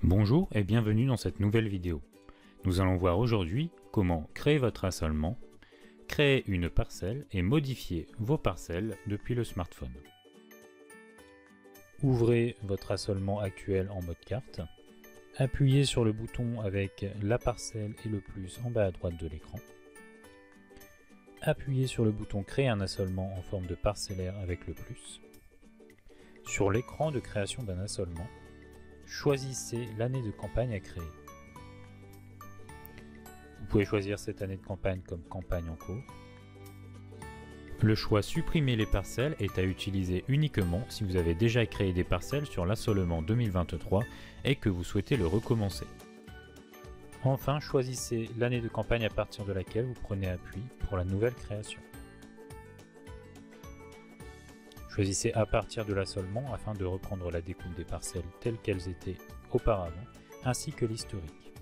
Bonjour et bienvenue dans cette nouvelle vidéo. Nous allons voir aujourd'hui comment créer votre assolement, créer une parcelle et modifier vos parcelles depuis le smartphone. Ouvrez votre assolement actuel en mode carte. Appuyez sur le bouton avec la parcelle et le plus en bas à droite de l'écran. Appuyez sur le bouton Créer un assolement en forme de parcellaire avec le plus. Sur l'écran de création d'un assolement, choisissez l'année de campagne à créer. Vous pouvez choisir cette année de campagne comme campagne en cours. Le choix Supprimer les parcelles est à utiliser uniquement si vous avez déjà créé des parcelles sur l'assolement 2023 et que vous souhaitez le recommencer. Enfin, choisissez l'année de campagne à partir de laquelle vous prenez appui pour la nouvelle création. Choisissez à partir de l'assolement afin de reprendre la découpe des parcelles telles qu'elles étaient auparavant, ainsi que l'historique.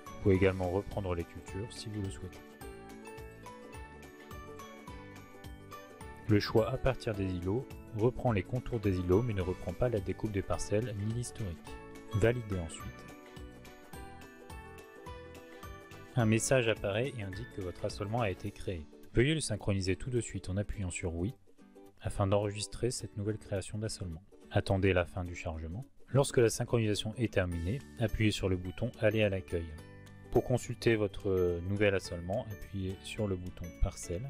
Vous pouvez également reprendre les cultures si vous le souhaitez. Le choix à partir des îlots reprend les contours des îlots mais ne reprend pas la découpe des parcelles ni l'historique. Validez ensuite. Un message apparaît et indique que votre assolement a été créé. Veuillez le synchroniser tout de suite en appuyant sur Oui afin d'enregistrer cette nouvelle création d'assolement. Attendez la fin du chargement. Lorsque la synchronisation est terminée, appuyez sur le bouton Aller à l'accueil. Pour consulter votre nouvel assolement, appuyez sur le bouton Parcelle.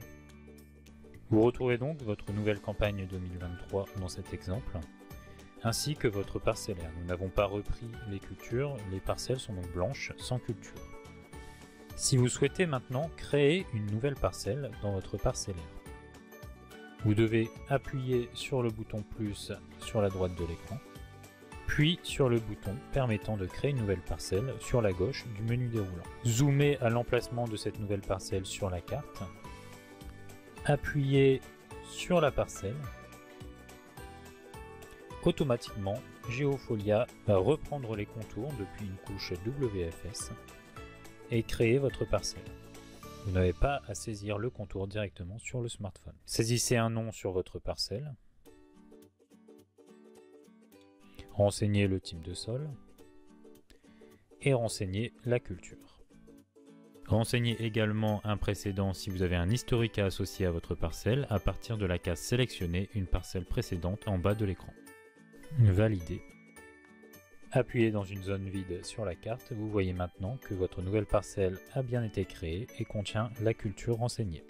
Vous retrouvez donc votre nouvelle campagne 2023 dans cet exemple, ainsi que votre parcellaire. Nous n'avons pas repris les cultures, les parcelles sont donc blanches, sans culture. Si vous souhaitez maintenant créer une nouvelle parcelle dans votre parcellaire, vous devez appuyer sur le bouton plus sur la droite de l'écran, puis sur le bouton permettant de créer une nouvelle parcelle sur la gauche du menu déroulant. Zoomez à l'emplacement de cette nouvelle parcelle sur la carte, appuyez sur la parcelle. Automatiquement, Geofolia va reprendre les contours depuis une couche WFS et créer votre parcelle. Vous n'avez pas à saisir le contour directement sur le smartphone. Saisissez un nom sur votre parcelle. Renseignez le type de sol. Et renseignez la culture. Renseignez également un précédent si vous avez un historique à associer à votre parcelle à partir de la case Sélectionner une parcelle précédente en bas de l'écran. Validez. Appuyez dans une zone vide sur la carte, vous voyez maintenant que votre nouvelle parcelle a bien été créée et contient la culture renseignée.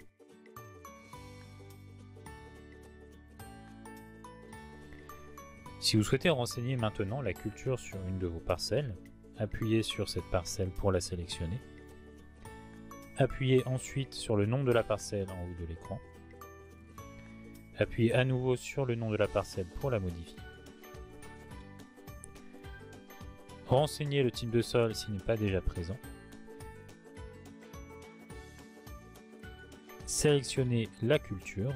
Si vous souhaitez renseigner maintenant la culture sur une de vos parcelles, appuyez sur cette parcelle pour la sélectionner. Appuyez ensuite sur le nom de la parcelle en haut de l'écran. Appuyez à nouveau sur le nom de la parcelle pour la modifier. Renseignez le type de sol s'il n'est pas déjà présent. Sélectionnez la culture.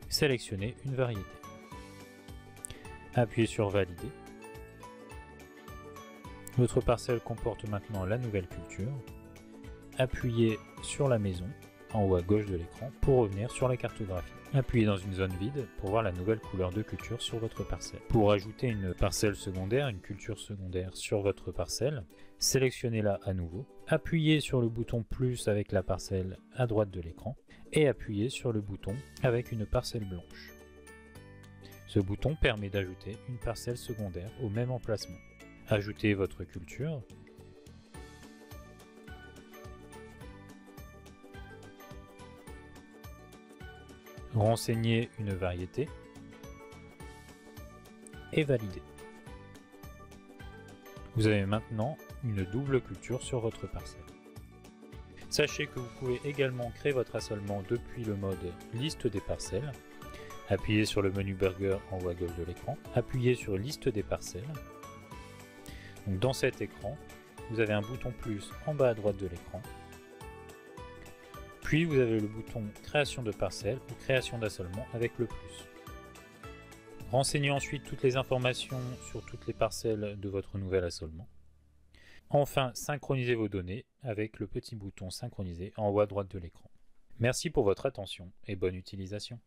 Sélectionnez une variété. Appuyez sur Valider. Votre parcelle comporte maintenant la nouvelle culture. Appuyez sur la maison en haut à gauche de l'écran pour revenir sur la cartographie. Appuyez dans une zone vide pour voir la nouvelle couleur de culture sur votre parcelle. Pour ajouter une parcelle secondaire, une culture secondaire sur votre parcelle, sélectionnez-la à nouveau. Appuyez sur le bouton plus avec la parcelle à droite de l'écran et appuyez sur le bouton avec une parcelle blanche. Ce bouton permet d'ajouter une parcelle secondaire au même emplacement. Ajoutez votre culture. Renseignez une variété et valider. Vous avez maintenant une double culture sur votre parcelle. Sachez que vous pouvez également créer votre assolement depuis le mode Liste des parcelles. Appuyez sur le menu Burger en haut à gauche de l'écran. Appuyez sur Liste des parcelles. Donc dans cet écran, vous avez un bouton plus en bas à droite de l'écran. Puis vous avez le bouton Création de parcelle ou Création d'assolement avec le plus. Renseignez ensuite toutes les informations sur toutes les parcelles de votre nouvel assolement. Enfin, synchronisez vos données avec le petit bouton Synchroniser en haut à droite de l'écran. Merci pour votre attention et bonne utilisation.